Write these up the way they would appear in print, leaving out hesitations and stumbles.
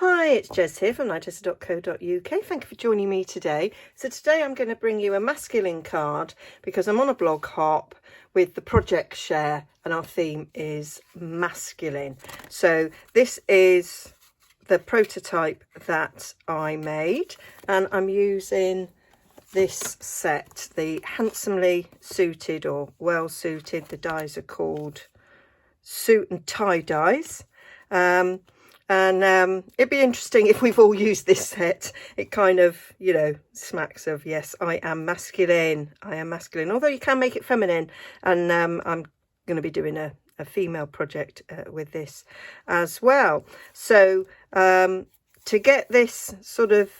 Hi, it's Jez here from Nigezza.co.uk. Thank you for joining me today. So today I'm going to bring you a masculine card because I'm on a blog hop with the project share and our theme is masculine. So this is the prototype that I made and I'm using this set, the handsomely suited or well suited. The dies are called suit and tie dies. It'd be interesting if we've all used this set. It kind of, you know, smacks of, yes, I am masculine. I am masculine, although you can make it feminine. And I'm going to be doing a female project with this as well. So to get this sort of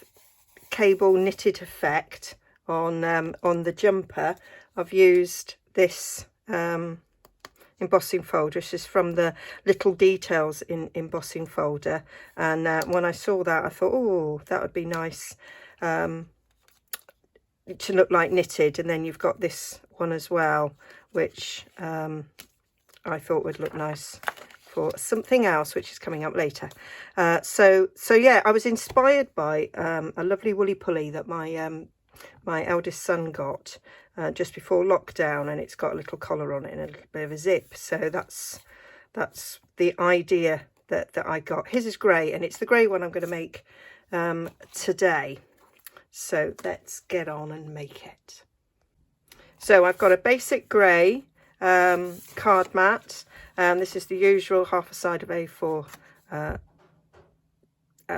cable knitted effect on the jumper, I've used this embossing folder. This is from the little details in embossing folder, and when I saw that I thought, oh, that would be nice to look like knitted. And then you've got this one as well, which I thought would look nice for something else which is coming up later. So yeah, I was inspired by a lovely woolly pulley that my eldest son got just before lockdown, and it's got a little collar on it and a little bit of a zip. So that's the idea that I got. His is grey, and it's the grey one I'm going to make today. So let's get on and make it. So I've got a basic grey card mat. This is the usual half a side of A4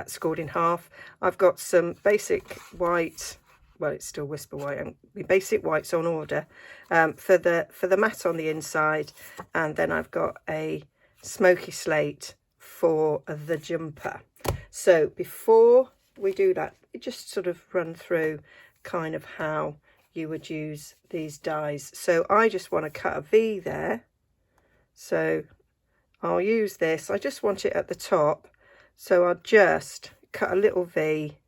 scored in half. I've got some basic white, well, it's still whisper white, and the basic whites on order for the mat on the inside, and then I've got a smoky slate for the jumper. So before we do that, just sort of run through kind of how you would use these dies. So I just want to cut a V there, so I'll use this. I just want it at the top, so I'll just cut a little V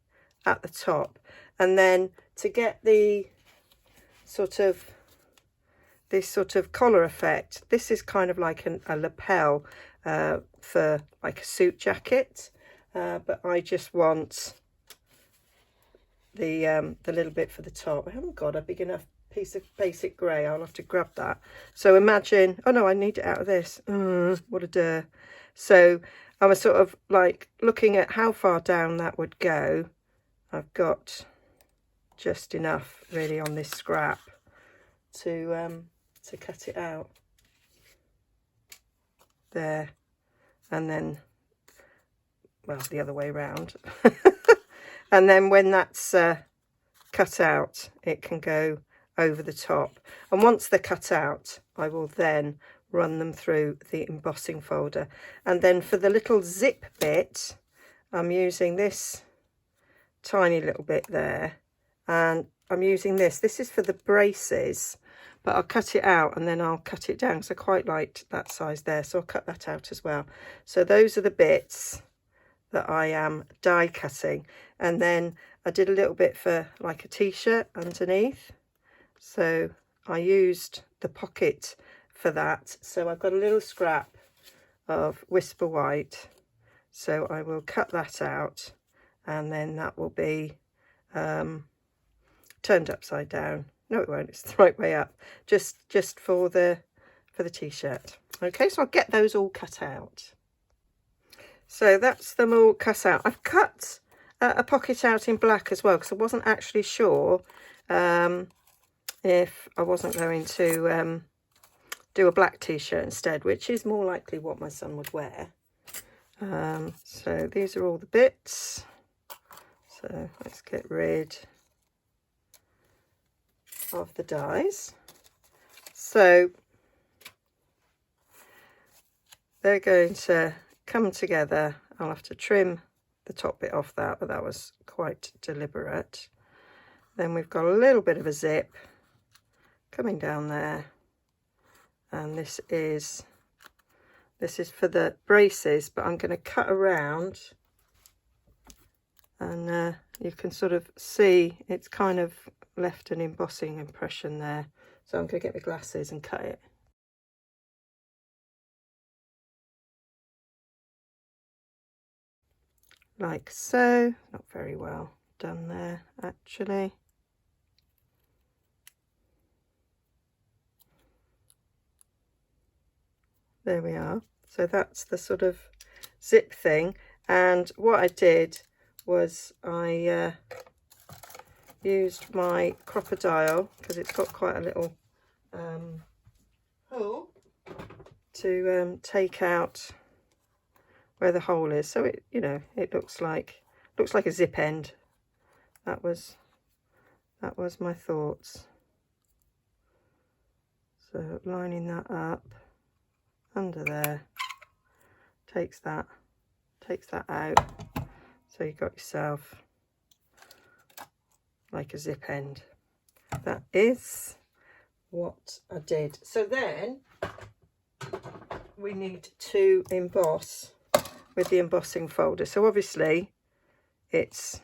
at the top, and then to get the this sort of collar effect, this is kind of like a lapel for like a suit jacket, but I just want the little bit for the top. I haven't got a big enough piece of basic grey. I'll have to grab that. So imagine, oh no, I need it out of this. What a dir. So I was sort of like looking at how far down that would go. I've got just enough really on this scrap to cut it out there, and then, well, the other way round. And then when that's cut out, it can go over the top, and once they're cut out, I will then run them through the embossing folder. And then for the little zip bit, I'm using this tiny little bit there, and I'm using this is for the braces, but I'll cut it out and then I'll cut it down, so I quite liked that size there, so I'll cut that out as well. So those are the bits that I am die cutting. And then I did a little bit for like a t-shirt underneath, so I used the pocket for that. So I've got a little scrap of whisper white, so I will cut that out, and then that will be turned upside down. No, it won't, it's the right way up, just for the t-shirt. Okay, so I'll get those all cut out. So that's them all cut out. I've cut a pocket out in black as well, because I wasn't actually sure if I wasn't going to do a black t-shirt instead, which is more likely what my son would wear. So these are all the bits. So let's get rid of the dies. So they're going to come together. I'll have to trim the top bit off that, but that was quite deliberate. Then we've got a little bit of a zip coming down there, and this is for the braces, but I'm going to cut around, and you can sort of see it's kind of left an embossing impression there, so I'm going to get my glasses and cut it. like so. Not very well done there, actually. There we are. So that's the sort of zip thing. And what I did was I used my crocodile, because it's got quite a little hole, to take out where the hole is. So it, you know, it looks like a zip end. That was my thoughts. So lining that up under there, takes that out, so you've got yourself like a zip end. That is what I did. So then we need to emboss with the embossing folder. So obviously it's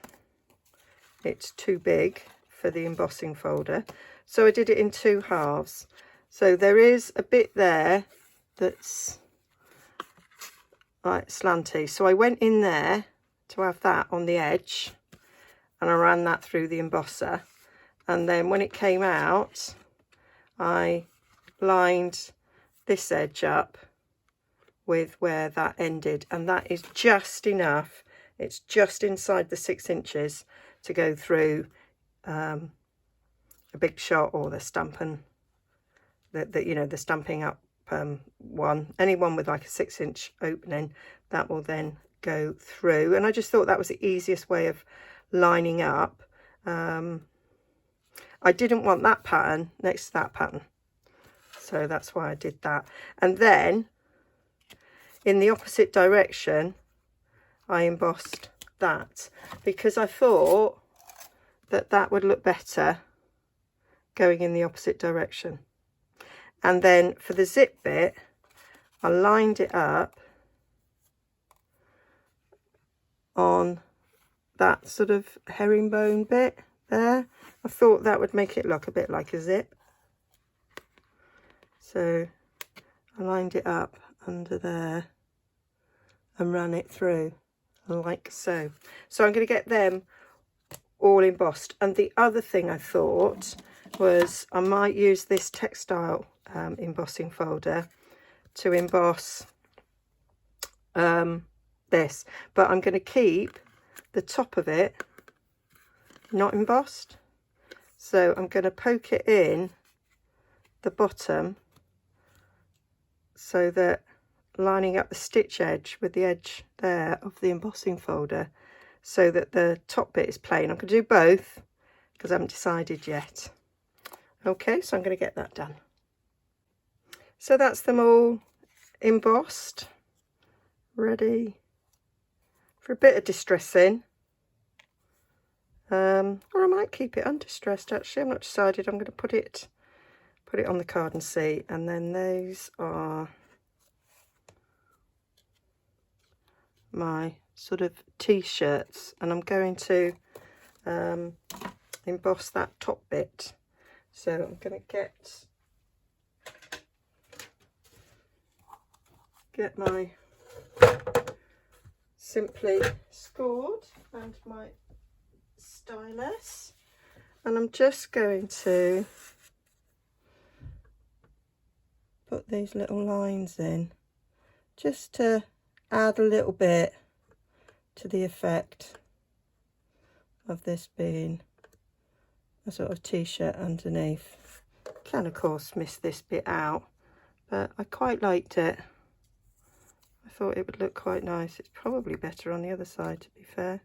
too big for the embossing folder, so I did it in 2 halves. So there is a bit there that's like slanty, so I went in there to have that on the edge, and I ran that through the embosser, and then when it came out I lined this edge up with where that ended, and that is just enough. It's just inside the 6 inches to go through a big shot, or the Stampin', you know, the Stampin' Up one, anyone with like a 6-inch opening, that will then go through. And I just thought that was the easiest way of lining up. I didn't want that pattern next to that pattern, so that's why I did that. And then in the opposite direction I embossed that, because I thought that that would look better going in the opposite direction. And then for the zip bit, I lined it up on that sort of herringbone bit there. I thought that would make it look a bit like a zip. So I lined it up under there and ran it through like so. So I'm going to get them all embossed. And the other thing I thought was I might use this textile embossing folder to emboss this, but I'm going to keep the top of it not embossed. So I'm going to poke it in the bottom, so that lining up the stitch edge with the edge there of the embossing folder, so that the top bit is plain. I'm going to do both because I haven't decided yet. Okay, so I'm going to get that done. So that's them all embossed, ready for a bit of distressing. Or I might keep it undistressed, actually. I'm not decided. I'm going to put it on the card and see. And then those are my sort of t-shirts, and I'm going to emboss that top bit. So I'm going to get my Simply Scored and my stylus, and I'm just going to put these little lines in just to add a little bit to the effect of this being a sort of t-shirt underneath. Can of course miss this bit out, but I quite liked it. I thought it would look quite nice. It's probably better on the other side, to be fair.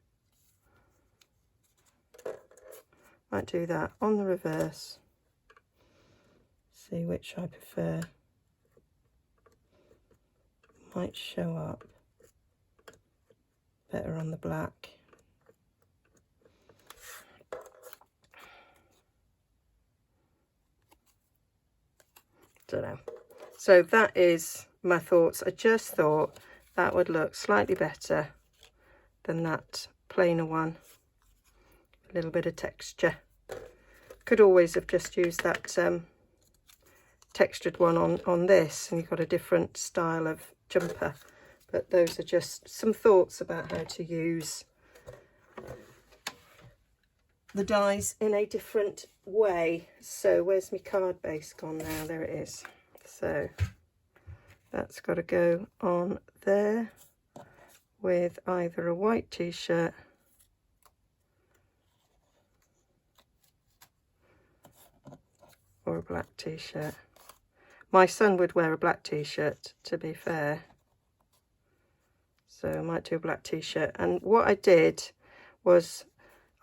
Might do that on the reverse, see which I prefer. Might show up better on the black. Don't know. So that is my thoughts. I just thought that would look slightly better than that plainer one. A little bit of texture. Could always have just used that textured one on this, and you've got a different style of jumper, but those are just some thoughts about how to use the dies in a different way. So where's my card base gone now? There it is. So that's got to go on there with either a white t-shirt or a black t-shirt. My son would wear a black t-shirt, to be fair, so I might do a black t-shirt. And what I did was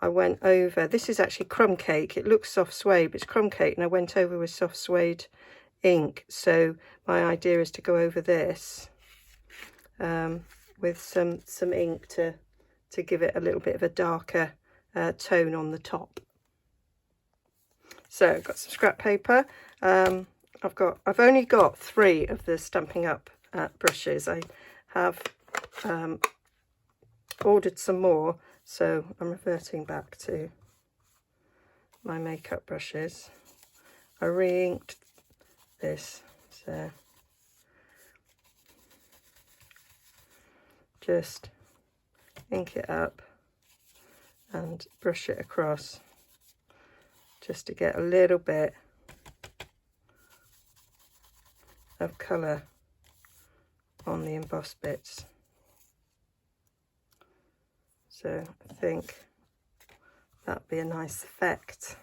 I went over, this is actually crumb cake, it looks soft suede, but it's crumb cake, and I went over with soft suede ink. So my idea is to go over this with some ink to give it a little bit of a darker tone on the top. So I've got some scrap paper. I've only got 3 of the Stampin' Up brushes. I have ordered some more, so I'm reverting back to my makeup brushes. I re-inked this, so just ink it up and brush it across just to get a little bit of colour on the embossed bits. So I think that'd be a nice effect.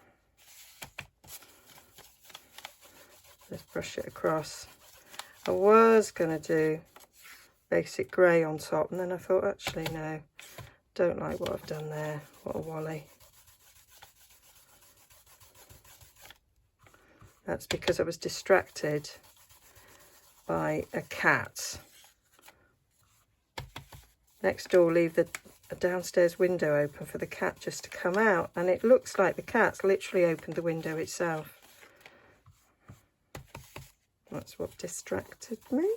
Just brush it across. I was going to do basic grey on top, and then I thought, actually no, don't like what I've done there. What a wally. That's because I was distracted by a cat. Next door, leave the downstairs window open for the cat just to come out, and it looks like the cat's literally opened the window itself. That's what distracted me.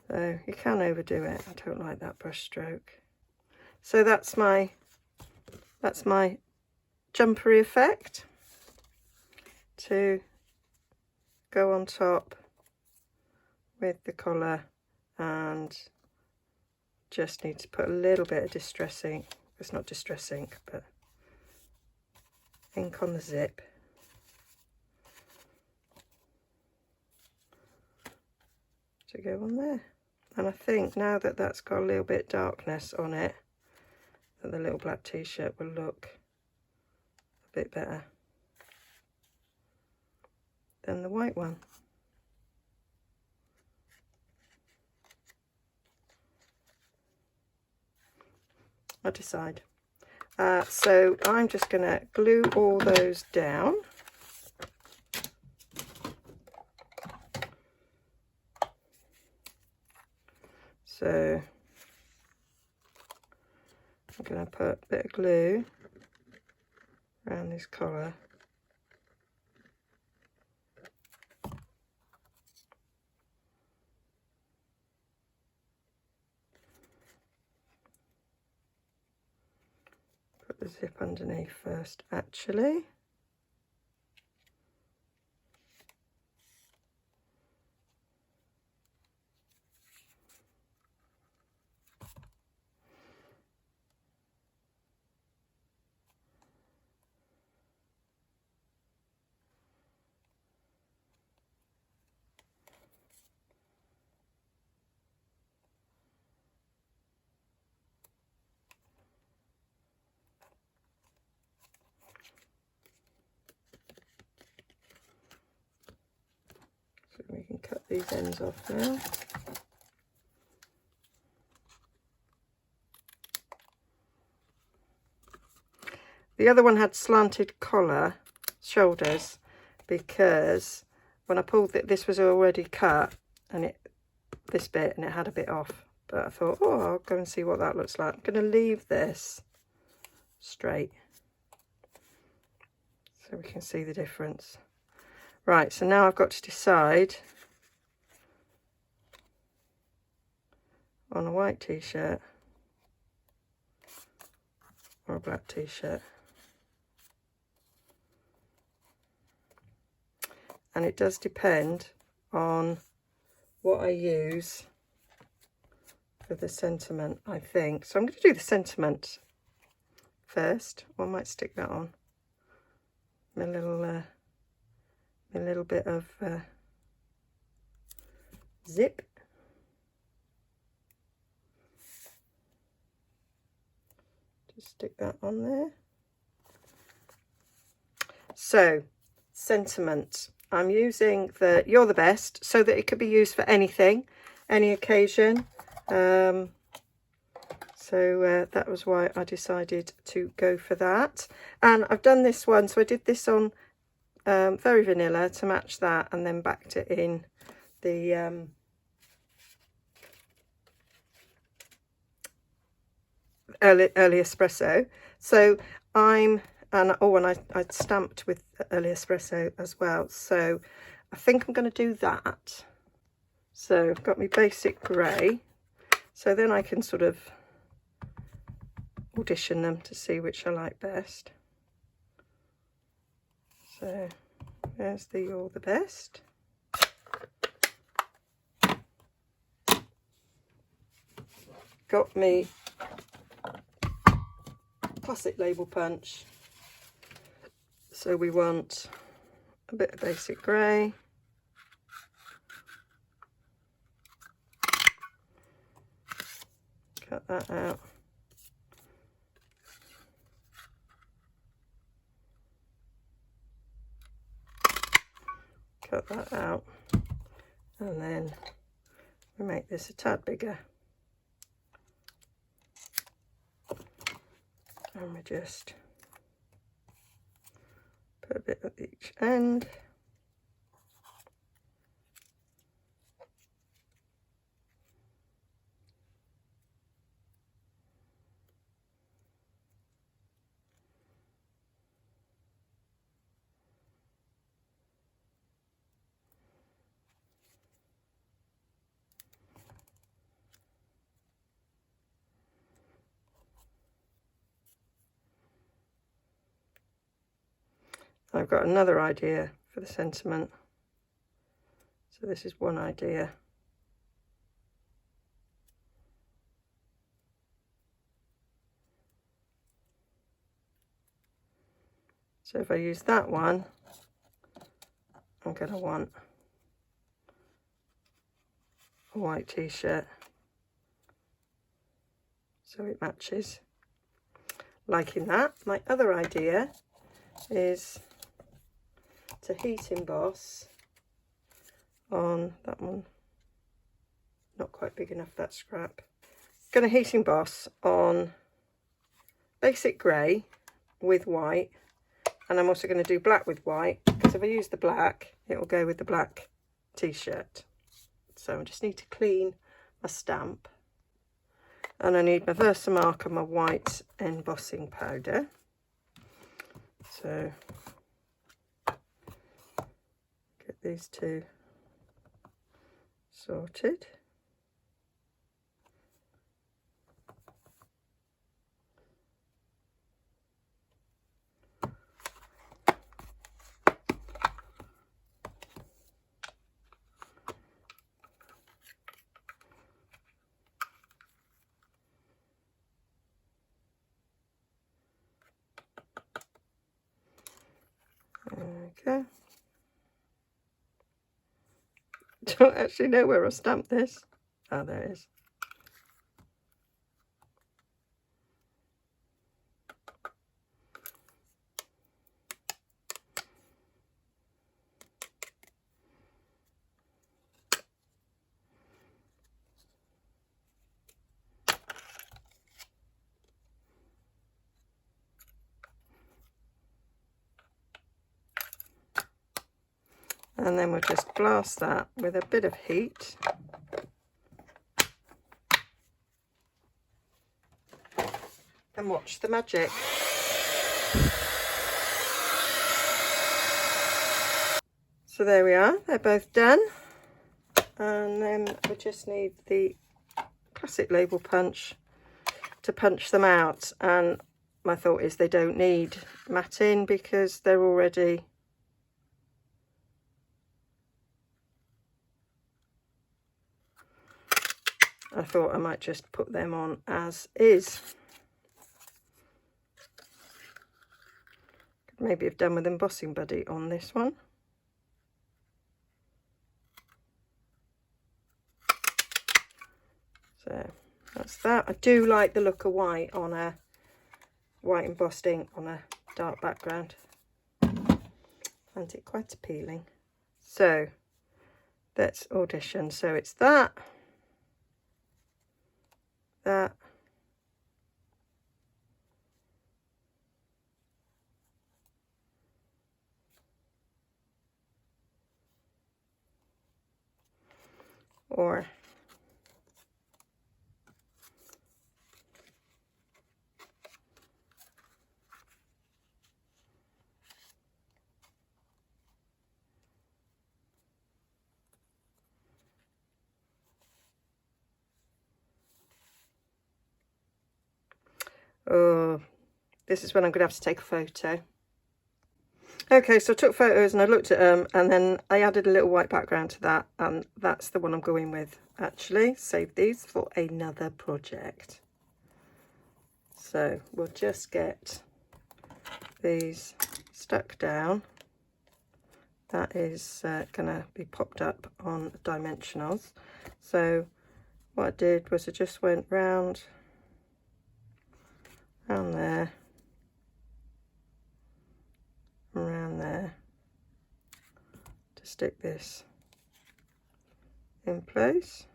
So you can overdo it. I don't like that brush stroke. So that's my jumpery effect to go on top with the collar, and just need to put a little bit of distress ink. It's not distress ink, but ink on the zip. To go on there. And I think now that that's got a little bit of darkness on it, that the little black t-shirt will look a bit better than the white one. I decide. So I'm just going to glue all those down. So I'm going to put a bit of glue around this collar. Put the zip underneath first, actually. We can cut these ends off now. The other one had slanted collar, shoulders, because when I pulled it, this was already cut, and this bit, and it had a bit off. But I thought, oh, I'll go and see what that looks like. I'm going to leave this straight so we can see the difference. Right, so now I've got to decide on a white t-shirt or a black t-shirt. And it does depend on what I use for the sentiment, I think. So I'm going to do the sentiment first. Or I might stick that on a little bit of zip. Just stick that on there. So, sentiment. I'm using the You're the Best so that it could be used for anything, any occasion. So that was why I decided to go for that. And I've done this one, so I did this on very vanilla to match that, and then backed it in the early espresso. So and I stamped with early espresso as well. So I think I'm going to do that. So I've got my basic grey. So then I can sort of audition them to see which I like best. So there's the You're the Best. Got me classic label punch. So we want a bit of basic grey. Cut that out. Cut that out. And then we make this a tad bigger. And we just put a bit at each end. I've got another idea for the sentiment. So this is one idea. So if I use that one, I'm going to want a white t-shirt so it matches. Liking that. My other idea is to heat emboss on that one. Not quite big enough, that scrap. Going to heat emboss on basic grey with white, and I'm also going to do black with white, because if I use the black it will go with the black t-shirt. So I just need to clean my stamp, and I need my Versamark and my white embossing powder. So get these two sorted. Okay. Don't actually know where I stamped this. Oh, there it is. And then we'll just blast that with a bit of heat. And watch the magic. So there we are, they're both done. And then we just need the classic label punch to punch them out, and my thought is they don't need matting because they're already I thought I might just put them on as is. Could maybe have done with embossing buddy on this one. So that's that. I do like the look of white on a white embossed ink on a dark background. Find it quite appealing. So let's audition. So it's that, or oh, this is when I'm going to have to take a photo. Okay, so I took photos and I looked at them, and then I added a little white background to that, and that's the one I'm going with, actually. Save these for another project. So we'll just get these stuck down. That is going to be popped up on dimensionals. So what I did was I just went round there, around there, to stick this in place.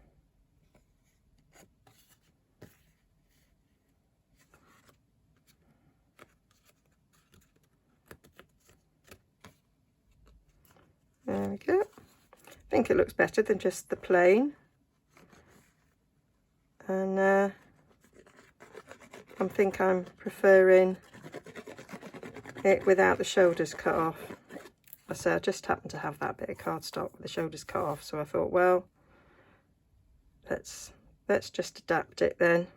There we go. I think it looks better than just the plain. And I think I'm preferring it without the shoulders cut off. I say I just happened to have that bit of cardstock with the shoulders cut off, so I thought, well, let's just adapt it then.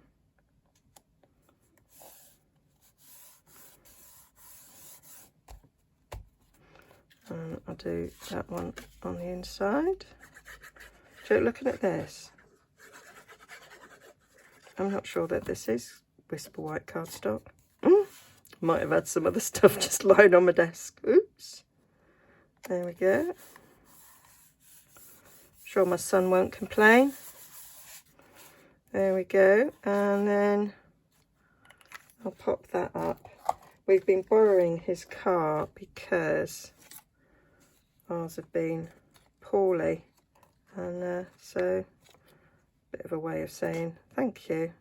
And I'll do that one on the inside. So looking at this, I'm not sure that this is Whisper White cardstock. Might have had some other stuff just lying on my desk. Oops. There we go. Sure my son won't complain. There we go. And then I'll pop that up. We've been borrowing his car because ours have been poorly. And so, a bit of a way of saying thank you.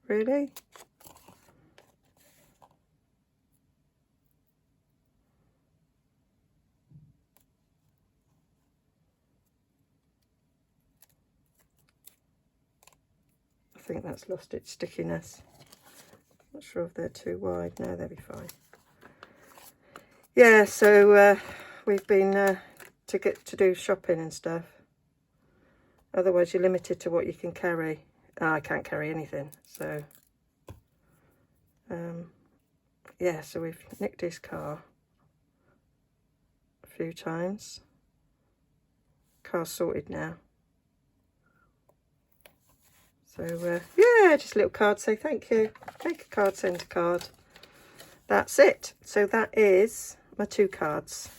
Really? I think that's lost its stickiness. Not sure if they're too wide. No, they'll be fine. Yeah, so we've been to get to do shopping and stuff. Otherwise, you're limited to what you can carry. I can't carry anything, so yeah. So we've nicked his car a few times. Car's sorted now. So yeah, just a little card, say thank you. Make a card, send a card. That's it. So that is my 2 cards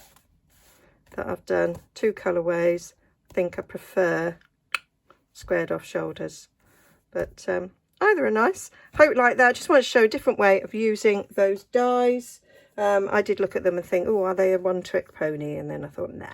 that I've done, 2 colourways. I think I prefer squared off shoulders, but either are nice. Hope you like that. I just want to show a different way of using those dies. I did look at them and think, oh, are they a one-trick pony? And then I thought, nah,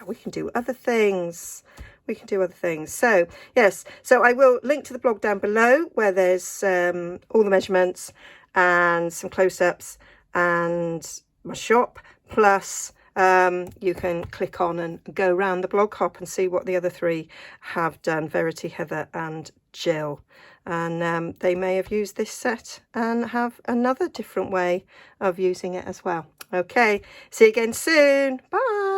we can do other things. We can do other things. So yes, so I will link to the blog down below where there's all the measurements and some close-ups and my shop, plus you can click on and go around the blog hop and see what the other 3 have done, Verity, Heather and Jill. And they may have used this set and have another different way of using it as well. Okay, see you again soon. Bye.